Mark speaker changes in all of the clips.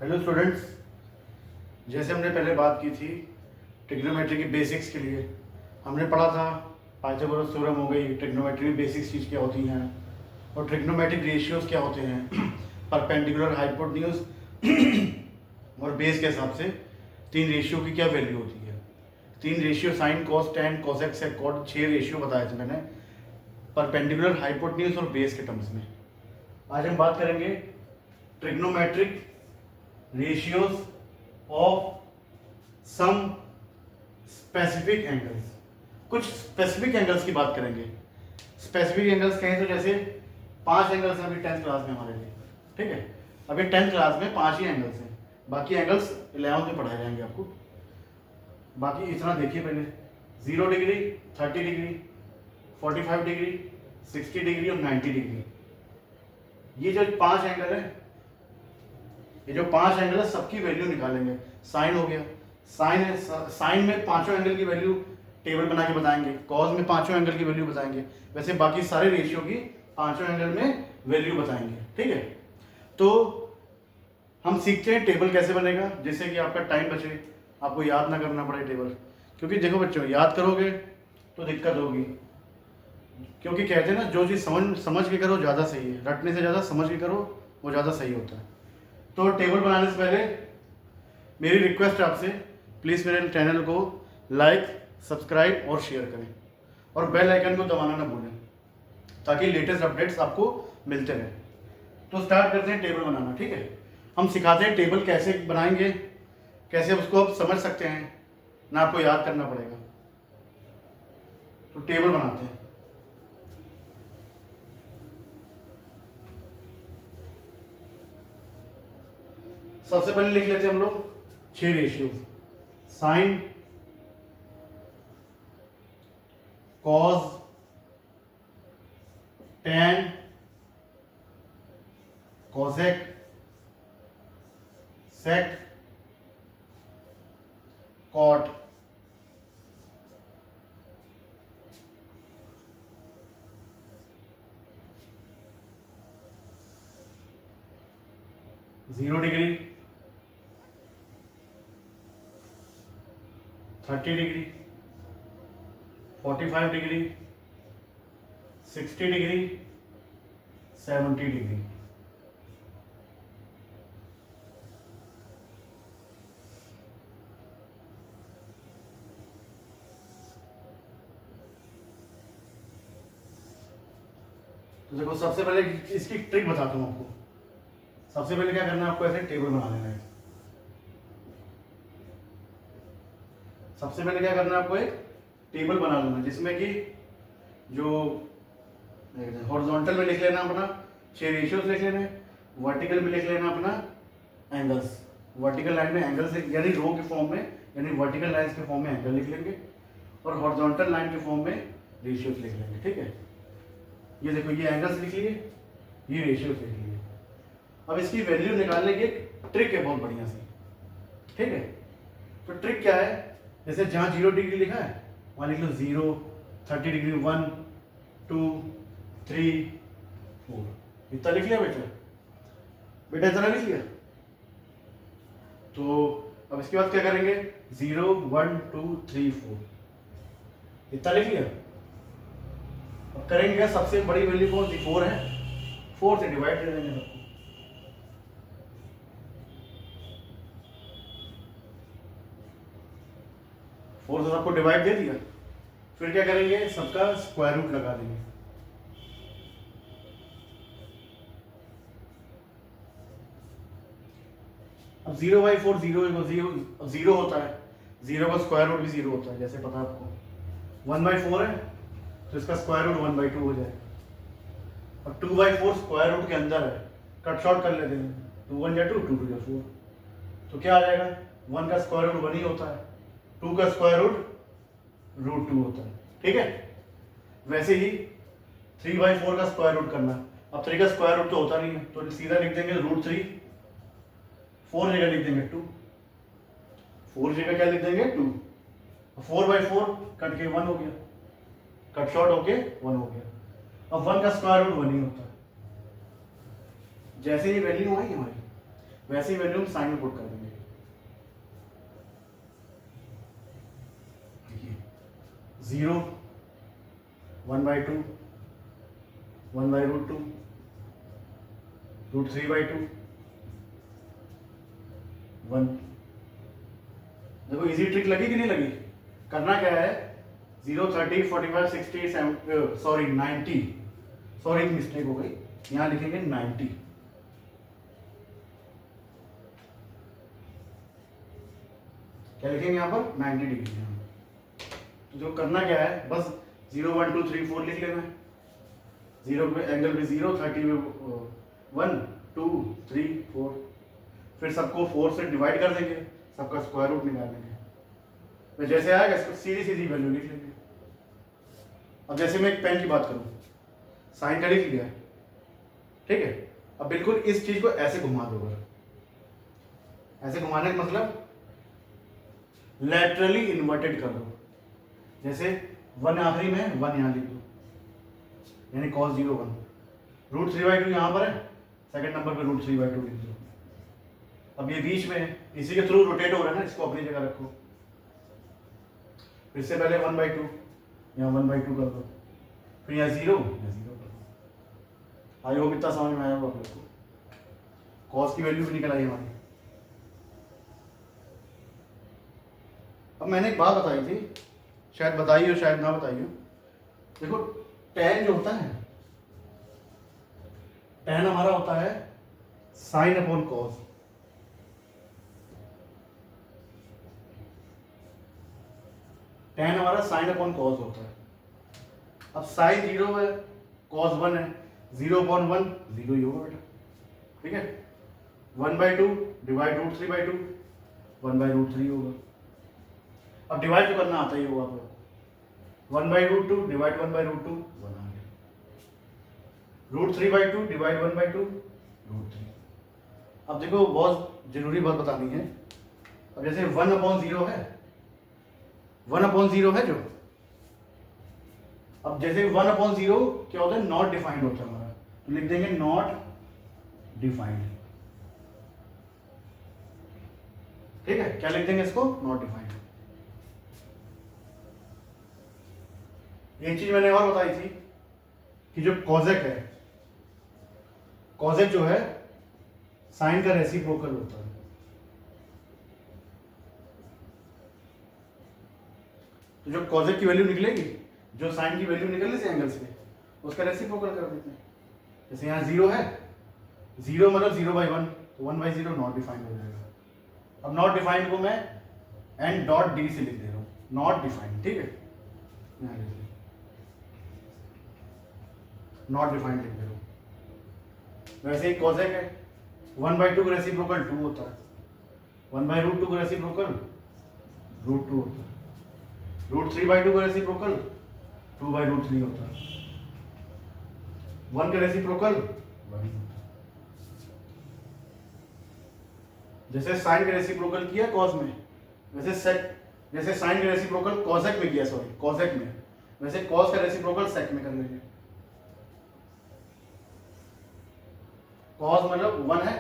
Speaker 1: Hello students, जैसे हमने पहले बात की थी ट्रिग्नोमेट्री की बेसिक्स के लिए, हमने पढ़ा था पाइथागोरस थ्योरम हो गई, ट्रिग्नोमेट्री की बेसिक्स चीज़ क्या होती हैं और ट्रिग्नोमेट्रिक रेशियोज क्या होते हैं, परपेंडिकुलर, हाइपोटेन्यूज और बेस के हिसाब से तीन रेशियो की क्या वैल्यू होती है। तीन ratio sine, cos, tan, cosec, sec, cot, 6 ratio बताए थे मैंने परपेंडिकुलर, हाइपोटेन्यूज और बेस के टर्म्स में। आज हम बात करेंगे trigonometric ratios of some specific angles। कुछ स्पेसिफिक एंगल्स की बात करेंगे। स्पेसिफिक एंगल्स कहें तो जैसे 5 एंगल्स हैं अभी 10th क्लास में हमारे लिए, ठीक है। अभी 10th क्लास में 5 ही एंगल्स हैं, बाकी एंगल्स 11th में पढ़ाए जाएंगे आपको। बाकी इतना देखिए पहले, 0 डिग्री, 30 डिग्री, 45 डिग्री, 60 डिग्री और 90 डिग्री। ये जो 5 एंगल है, ये जो 5 एंगल है सबकी वैल्यू निकालेंगे। साइन हो गया, साइन में पांचों एंगल की वैल्यू टेबल बना के बताएंगे, कॉस में पांचों एंगल की वैल्यू बताएंगे, वैसे बाकी सारे रेशियो की पांचों एंगल में वैल्यू बताएंगे, ठीक है। तो हम सीखते हैं टेबल कैसे बनेगा, जिससे कि आपका टाइम बचे, आपको याद ना करना पड़े टेबल। क्योंकि देखो बच्चों, याद करोगे तो दिक्कत होगी, क्योंकि कहते हैं ना जो चीज़ समझ के करो ज़्यादा सही है, रटने से ज़्यादा समझ के करो वो ज़्यादा सही होता है। तो टेबल बनाने से पहले मेरी रिक्वेस्ट है आपसे, प्लीज़ मेरे चैनल को लाइक, सब्सक्राइब और शेयर करें और बेल आइकन को दबाना ना भूलें, ताकि लेटेस्ट अपडेट्स आपको मिलते रहें। तो स्टार्ट करते हैं टेबल बनाना, ठीक है। हम सिखाते हैं टेबल कैसे बनाएंगे, कैसे उसको आप समझ सकते हैं, ना आपको याद करना पड़ेगा। तो टेबल बनाते हैं। सबसे पहले लिख लेते हैं हम लोग 6 ratio, sine, cos, tan, cosec, sec, cot. Zero degree, 30 degree, 45 degree, 60 degree, 70 degree. तो देखो, सबसे पहले इसकी ट्रिक बताता हूँ आपको। सबसे पहले क्या करना है, आपको ऐसे टेबल बना लेना है। सबसे पहले क्या करना है, आपको एक टेबल बना लेना, जिसमें कि जो हॉरिजॉन्टल में लिख लेना अपना 6 रेशियोज लिख लेने, वर्टिकल में लिख लेना अपना एंगल्स। वर्टिकल लाइन में एंगल्स यानी रो के फॉर्म में, यानी वर्टिकल लाइंस के फॉर्म में एंगल लिख लेंगे और हॉरिजॉन्टल लाइन के फॉर्म में रेशियोज लिख लेंगे, ठीक है। ये देखो, ये एंगल्स लिख लिए, ये रेशियोज लिख लिए। अब इसकी वैल्यू निकालने की एक ट्रिक है बहुत बढ़िया सी, ठीक है। तो ट्रिक क्या है, जैसे जहाँ 0 डिग्री लिखा है वहाँ लिख लो 0, 30 डिग्री 1, 2, 3, 4। इतना लिख लिया बेटा, इतना लिख लिया। तो अब इसके बाद क्या करेंगे, 0, 1, 2, 3, 4, इतना लिख लिया। अब करेंगे क्या, सबसे बड़ी वैल्यू कौन सी, 4 है, 4 से डिवाइड कर देंगे सबको। फोर से सबको डिवाइड दे दिया, फिर क्या करेंगे, सबका स्क्वायर रूट लगा देंगे। अब 0/4 जीरो होता है, 0 का स्क्वायर रूट भी 0 होता है, जैसे पता है आपको। 1/4 है तो इसका स्क्वायर रूट 1/2 हो जाए। और 2/4 स्क्वायर रूट के अंदर है, कट शॉर्ट कर लेते हैं, 2 1 जा 2, 2 2 जा 4, तो क्या आ जाएगा, 1 का स्क्वायर रूट 1 ही होता है, 2 का स्क्वायर रूट √2 होता है, ठीक है। वैसे ही 3/4 का स्क्वायर रूट करना, अब 3 का स्क्वायर रूट तो होता नहीं है, तो सीधा लिख देंगे √3, 4 जगह लिख देंगे 2, 4 जगह क्या लिख देंगे 2, 4/4 कट के 1 हो गया, कट शॉर्ट होके 1 हो गया। अब 1 का स्क्वायर रूट 1 ही होता है। जैसे ही वैल्यू आई हमारी, वैसे ही वैल्यू हम साइन में पुट कर देंगे। देखिए 0 1/2 1/√2 √3/2 1। देखो इजी ट्रिक लगी कि नहीं लगी? करना क्या है 0 30 45 60 70 सॉरी 90 सॉरी एक मिस्टेक हो गई, यहाँ लिखेंगे 90। क्या लिखेंगे यहाँ पर 90 डिग्री। तो जो करना क्या है बस 0 1 2 3 4 लिख लेना है। 0 पे एंगल पे 0, 30 पे 1 2 3 4, फिर सबको 4 से डिवाइड कर देंगे, सबका स्क्वायर रूट निकाल लेंगे। तो जैसे आएगा इसको सीधी सीधी वैल्यू लिख लेंगे। अब जैसे मैं एक पेन की बात करूं, साइन का लिख लिया, ठीक है। अब बिल्कुल इस चीज को ऐसे घुमा दो, ऐसे घुमाने का मतलब लैटरली इन्वर्टेड कर दो। जैसे 1 आखिरी में 1 यहाँ लिख दो, यानी cos 0 1, √3/2 यहाँ पर है, सेकंड नंबर पे √3/2 लिख दो। अब ये बीच में है, इसी के थ्रू रोटेट हो रहा है ना, इसको अपनी जगह रखो। फिर से पहले 1/2 यहाँ 1/2 कर दो, फिर यहाँ 0 कर दो। आई होप इतना समझ में आया होगा आपको। कॉस की वैल्यू भी निकल आई हमारी। अब मैंने एक बात बताई थी, शायद बताई हो शायद ना बताई हो। देखो tan जो होता है, tan हमारा होता है sin अपॉन cos। tan हमारा sin अपॉन cos होता है। अब sin 0 है, cos 1 है, 0/1 0 ही होगा बेटा, ठीक है। 1/2 डिवाइड √3/2 1/√3 होगा। अब डिवाइड तो करना आता ही होगा आपको। 1/√2 डिवाइड 1/√2 1 आ गया। √3/2 डिवाइड 1/2 √3। अब देखो बहुत जरूरी बात बतानी है। अब जैसे 1/0 है, 1/0 है जो, अब जैसे 1/0 क्या होता है, नॉट डिफाइंड होता है हमारा, तो लिख देंगे नॉट डिफाइंड। ठीक है, क्या लिख देंगे इसको, नॉट डिफाइंड। एक चीज मैंने और बताई थी कि जो कॉजेक है, कॉजेक जो है साइन का रेसिप्रोकल होता है। तो जो कॉजेक की वैल्यू निकलेगी, जो साइन की वैल्यू निकल इस एंगल से, उसका रेसिप्रोकल कर देते हैं। जैसे यहाँ 0 है, 0 मतलब 0/1, तो 1/0 नॉट डिफाइंड हो जाएगा। अब नॉट डिफाइंड को मैं n.d से लिख दे रहा हूँ, नॉट डिफाइंड, ठीक है, यहाँ लिख नॉट डिफाइंड लिख दे रहा हूँ। वैसे ही कॉजेक है, 1/2 का रेसिप्रोकल 2 होता है, 1/√2 का रेसिप्रोकल √2 होता है, √3/2 का रेसिप्रोकल 2/√3 होता है, 1 का रेसिप्रोकल 1 होता है। जैसे साइन का रेसिप्रोकल किया कॉस में, जैसे साइन का रेसिप्रोकल कॉसेक में किया, सॉरी कॉसेक में, वैसे कॉस का रेसिप्रोकल सेक में कर लेंगे। कॉस मतलब 1 है,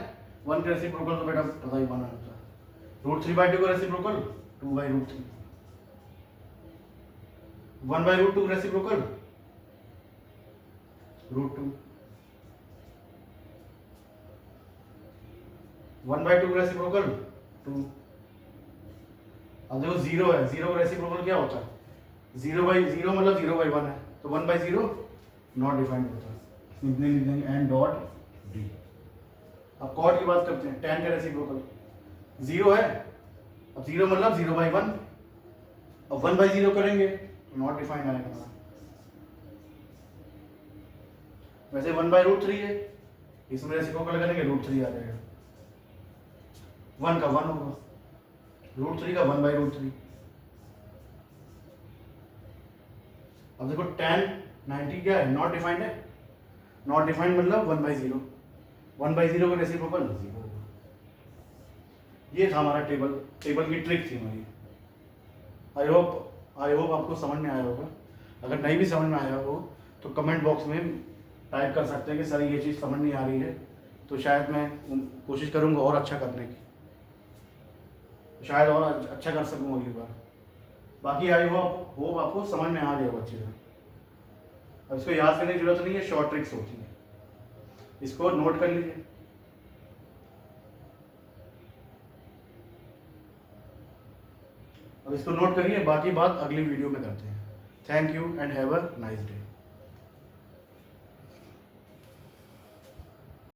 Speaker 1: 1 का रेसिप्रोकल तो बेटा पता ही 1 होता है, √3/2 का रेसिप्रोकल 2/√3, 1/√2 का रेसिप्रोकल √2, 1/2 का रेसिप्रोकल 2। अब देखो 0 है, 0 का रेसिप्रोकल क्या होता है, 0/0 मतलब 0/1 है, तो 1/0 नॉट डिफाइंड होता है, सिंपली लिख देंगे n.d। अब कॉट की बात करते हैं, tan का रेसिप्रोकल 0 है, अब 0 मतलब 0/1, अब 1/0 करेंगे तो नॉट डिफाइंड आएगा हमारा। वैसे 1/√3 है, इसमें रेसिप्रोकल करेंगे √3 आ जाएगा, 1 का 1 होगा, √3 का 1/√3। अब देखो tan 90 क्या है, नॉट डिफाइंड है, नॉट डिफाइंड मतलब 1/0, 1/0 का रेसिप्रोकल 0 होगा। ये था हमारा टेबल की ट्रिक थी हमारी। आई होप आपको समझ में आया होगा। अगर नहीं भी समझ में आया हो तो कमेंट बॉक्स में टाइप कर सकते हैं कि सर ये चीज़ समझ नहीं आ रही है, तो तो शायद मैं कोशिश करूँगा और अच्छा करने की, शायद और अच्छा कर सकूँ अगली बार। बाकी आई होप आपको समझ में आ गया वो अच्छी तरह। अब इसको याद करने की जरूरत नहीं है, शॉर्ट ट्रिक्स होती है, इसको नोट कर लीजिए। अब इसको नोट करिए, बाकी बात अगली वीडियो में करते हैं। Thank you and have a nice day.